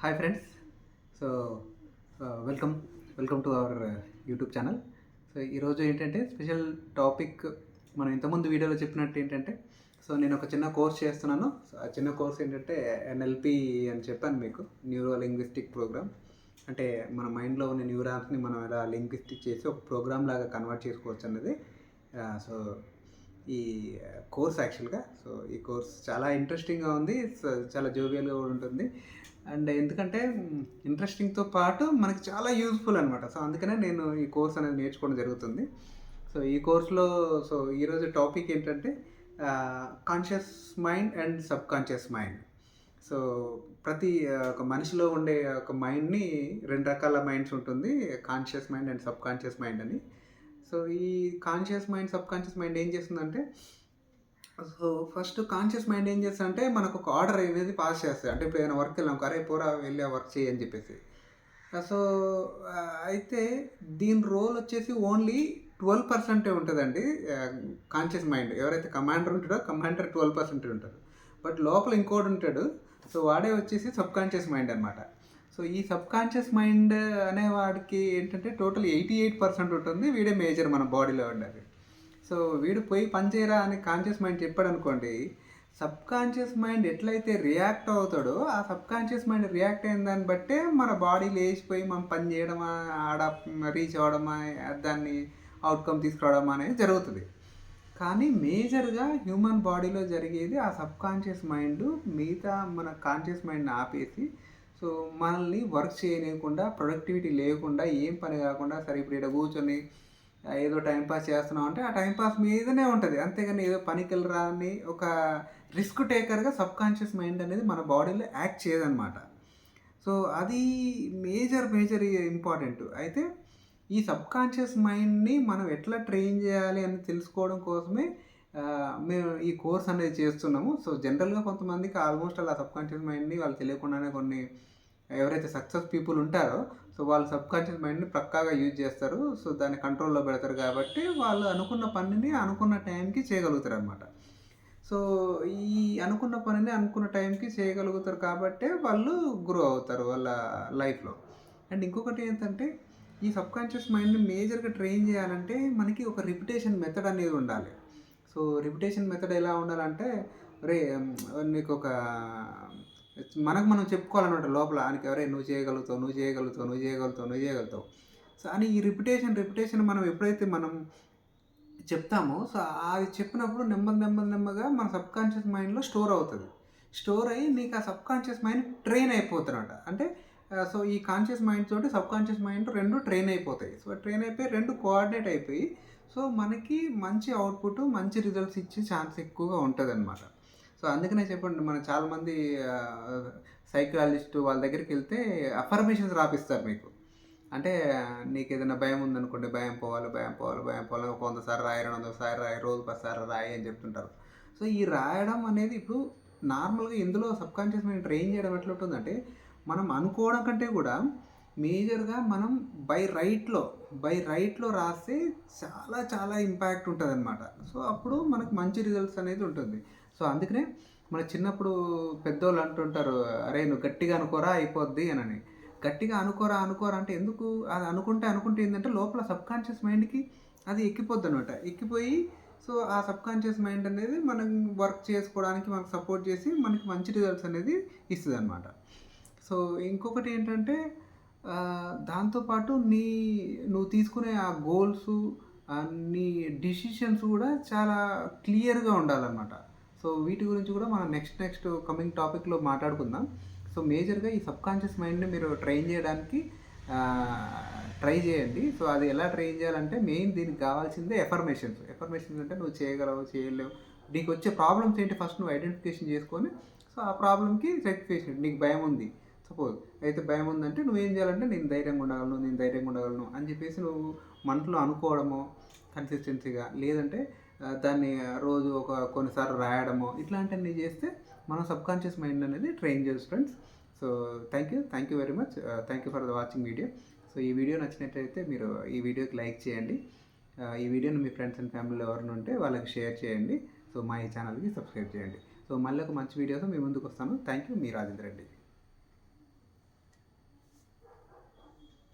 Hi friends. So welcome welcome to our YouTube channel. So ఈరోజు ఏంటంటే special topic, మనం ఇంతకుముందు వీడియోలో చెప్పినట్టు ఏంటంటే, సో నేను ఒక చిన్న కోర్స్ చేస్తున్నాను. సో ఆ చిన్న కోర్స్ ఏంటంటే ఎన్ఎల్పి అని చెప్పాను మీకు, న్యూరో లింగ్విస్టిక్ ప్రోగ్రామ్. అంటే మన మైండ్లో ఉన్న న్యూరాన్స్ని మనం ఎలా లింగ్విస్టిక్ చేసి ఒక ప్రోగ్రామ్ లాగా కన్వర్ట్ చేసుకోవచ్చు అన్నది. సో ఈ కోర్స్ యాక్చువల్గా, సో ఈ కోర్స్ చాలా ఇంట్రెస్టింగ్గా ఉంది. సో చాలా జోవియల్గా కూడా ఉంటుంది. అండ్ ఎందుకంటే ఇంట్రెస్టింగ్తో పాటు మనకి చాలా యూజ్ఫుల్ అనమాట. సో అందుకనే నేను ఈ కోర్స్ అనేది నేర్చుకోవడం జరుగుతుంది. సో ఈ కోర్స్లో సో ఈరోజు టాపిక్ ఏంటంటే conscious mind and sub conscious mind. So ప్రతి ఒక మనిషిలో ఉండే ఒక మైండ్ని రెండు రకాల మైండ్స్ ఉంటుంది, conscious mind and sub conscious mind అని. సో ఈ conscious mind sub conscious mind ఏం చేస్తుందంటే, సో ఫస్ట్ కాన్షియస్ మైండ్ ఏం చేస్తుందంటే మనకు ఒక ఆర్డర్ అనేది పాస్ చేస్తుంది. అంటే ఇప్పుడు ఏదైనా వర్క్ వెళ్ళాం, అరే పోరా వెళ్ళి ఆ వర్క్ చేయి అని చెప్పేసి. సో అయితే దీని రోల్ వచ్చేసి ఓన్లీ 12% ఉంటుందండి. కాన్షియస్ మైండ్ ఎవరైతే కమాండర్ ఉంటాడో, కమాండర్ 12% ఉంటాడు. బట్ లోపల ఇంకోటి ఉంటాడు, సో వాడే వచ్చేసి సబ్ కాన్షియస్ మైండ్ అనమాట. సో ఈ సబ్ కాన్షియస్ మైండ్ అనేవాడికి ఏంటంటే టోటల్ 88% ఉంటుంది. వీడే మేజర్ మన బాడీలో ఉండేది. సో వీడు పోయి పనిచేయరా అని కాన్షియస్ మైండ్ చెప్పాడు అనుకోండి, సబ్ కాన్షియస్ మైండ్ ఎట్లయితే రియాక్ట్ అవుతాడో, ఆ సబ్ కాన్షియస్ మైండ్ రియాక్ట్ అయిన దాన్ని బట్టే మన బాడీ లేచిపోయి మనం పని చేయడమా, ఆడ రీచ్ అవ్వడమా, దాన్ని అవుట్కమ్ తీసుకురావడమా అనేది జరుగుతుంది. కానీ మేజర్గా హ్యూమన్ బాడీలో జరిగేది ఆ సబ్ కాన్షియస్ మైండ్ మిగతా మన కాన్షియస్ మైండ్ని ఆపేసి, సో మనల్ని వర్క్ చేయలేకుండా, ప్రొడక్టివిటీ లేకుండా, ఏం పని కాకుండా, సరే ఇప్పుడు ఇక్కడ కూర్చొని ఏదో టైంపాస్ చేస్తున్నాం అంటే ఆ టైంపాస్ మీదనే ఉంటుంది. అంతేగాని ఏదో పనికి వెళ్ళరా అని ఒక రిస్క్ టేకర్గా సబ్ కాన్షియస్ మైండ్ అనేది మన బాడీలో యాక్ట్ చేయదన్నమాట. సో అది మేజర్ ఇంపార్టెంట్. అయితే ఈ సబ్ కాన్షియస్ మైండ్ని మనం ఎట్లా ట్రైన్ చేయాలి అని తెలుసుకోవడం కోసమే మేము ఈ కోర్స్ అనేది చేస్తున్నాము. సో జనరల్గా కొంతమందికి ఆల్మోస్ట్ అలా సబ్ కాన్షియస్ మైండ్ని వాళ్ళు తెలియకుండానే కొన్ని ఎవరైతే సక్సెస్ పీపుల్ ఉంటారో, సో వాళ్ళు సబ్ కాన్షియస్ మైండ్ని పక్కాగా యూజ్ చేస్తారు. సో దాన్ని కంట్రోల్లో పెడతారు కాబట్టి వాళ్ళు అనుకున్న పనిని అనుకున్న టైంకి చేయగలుగుతారు అనమాట. సో ఈ అనుకున్న పనిని అనుకున్న టైంకి చేయగలుగుతారు కాబట్టే వాళ్ళు గ్రో అవుతారు వాళ్ళ లైఫ్లో. అండ్ ఇంకొకటి ఏంటంటే, ఈ సబ్ కాన్షియస్ మైండ్ని మేజర్గా ట్రైన్ చేయాలంటే మనకి ఒక రిపిటేషన్ మెథడ్ అనేది ఉండాలి. సో రిపిటేషన్ మెథడ్ ఎలా ఉండాలంటే, రే నీకు ఒక మనకు మనం చెప్పుకోవాలన్నమాట లోపల, ఆయనకి ఎవరే నువ్వు చేయగలుగుతావు, నువ్వు చేయగలుగుతావు, నువ్వు చేయగలుగుతావు, నువ్వు చేయగలుగుతావు. సో అని ఈ రిపిటేషన్ మనం ఎప్పుడైతే మనం చెప్తామో, సో అది చెప్పినప్పుడు నెమ్మదిగా మన సబ్ కాన్షియస్ మైండ్లో స్టోర్ అవుతుంది. స్టోర్ అయ్యి నీకు ఆ సబ్ కాన్షియస్ మైండ్ ట్రైన్ అయిపోతున్నమాట. అంటే సో ఈ కాన్షియస్ మైండ్ తోటి సబ్ కాన్షియస్ మైండ్ రెండు ట్రైన్ అయిపోతాయి. సో ట్రైన్ అయిపోయి రెండు కోఆర్డినేట్ అయిపోయి, సో మనకి మంచి అవుట్పుట్, మంచి రిజల్ట్స్ ఇచ్చే ఛాన్స్ ఎక్కువగా ఉంటుంది అనమాట. సో అందుకనే చెప్పండి, మన చాలామంది సైకాలజిస్ట్ వాళ్ళ దగ్గరికి వెళ్తే అఫర్మేషన్స్ రాపిస్తారు మీకు. అంటే నీకు ఏదైనా భయం ఉందనుకోండి, భయం పోవాలి, భయం పోవాలి, భయం పోవాలి, 100 సార్లు రాయి, 200 సార్లు రాయి, రోజు 10 సార్లు రాయి అని చెప్తుంటారు. సో ఈ రాయడం అనేది ఇప్పుడు నార్మల్గా ఇందులో సబ్ కాన్షియస్ మైండ్ ట్రైన్ చేయడం ఎట్లా ఉంటుందంటే, మనం అనుకోవడం కంటే కూడా మేజర్గా మనం బై రైట్లో రాస్తే చాలా ఇంపాక్ట్ ఉంటుంది అనమాట. సో అప్పుడు మనకు మంచి రిజల్ట్స్ అనేది ఉంటుంది. సో అందుకనే మన చిన్నప్పుడు పెద్దోళ్ళు అంటుంటారు, అరే నువ్వు గట్టిగా అనుకోరా అయిపోద్ది అని. గట్టిగా అనుకోరా అంటే ఎందుకు, అది అనుకుంటే ఏంటంటే లోపల సబ్ కాన్షియస్ మైండ్కి అది ఎక్కిపోద్ది అనమాట. ఎక్కిపోయి సో ఆ సబ్ కాన్షియస్ మైండ్ అనేది మనం వర్క్ చేసుకోవడానికి మనకు సపోర్ట్ చేసి మనకి మంచి రిజల్ట్స్ అనేది ఇస్తుంది అనమాట. సో ఇంకొకటి ఏంటంటే, దాంతోపాటు నువ్వు తీసుకునే ఆ గోల్స్, నీ డిసిషన్స్ కూడా చాలా క్లియర్గా ఉండాలన్నమాట. సో వీటి గురించి కూడా మనం నెక్స్ట్ కమింగ్ టాపిక్లో మాట్లాడుకుందాం. సో మేజర్గా ఈ సబ్ కాన్షియస్ మైండ్ని మీరు ట్రైన్ చేయడానికి ట్రై చేయండి. సో అది ఎలా ట్రైన్ చేయాలంటే, మెయిన్ దీనికి కావాల్సిందే ఎఫర్మేషన్స్ అంటే నువ్వు చేయగలవు, చేయలేవు, నీకు వచ్చే ప్రాబ్లమ్స్ ఏంటి ఫస్ట్ నువ్వు ఐడెంటిఫికేషన్ చేసుకొని, సో ఆ ప్రాబ్లమ్కి రెక్టిఫికేషన్. నీకు భయం ఉంది సపోజ్, అయితే భయం ఉందంటే నువ్వేం చేయాలంటే, నేను ధైర్యంగా ఉండగలను అని చెప్పేసి నువ్వు మనసులో అనుకోవడమో కన్సిస్టెన్సీగా, లేదంటే దాన్ని రోజు కొన్నిసార్లు రాయడమో, ఇట్లాంటివన్నీ చేస్తే మనం సబ్ కాన్షియస్ మైండ్ అనేది ట్రైన్ చేయొచ్చు friends. So thank you very much. Thank you for the watching video. So ఈ వీడియో నచ్చినట్లయితే మీరు ఈ వీడియోకి లైక్ చేయండి. ఈ వీడియోని మీ ఫ్రెండ్స్ అండ్ ఫ్యామిలీలో ఎవరైనా ఉంటే వాళ్ళకి షేర్ చేయండి. సో మా ఈ ఛానల్కి సబ్స్క్రైబ్ చేయండి. సో మళ్ళీ ఒక మంచి వీడియోతో మీ ముందుకు వస్తాను. Thank you, me Rajendra Reddy.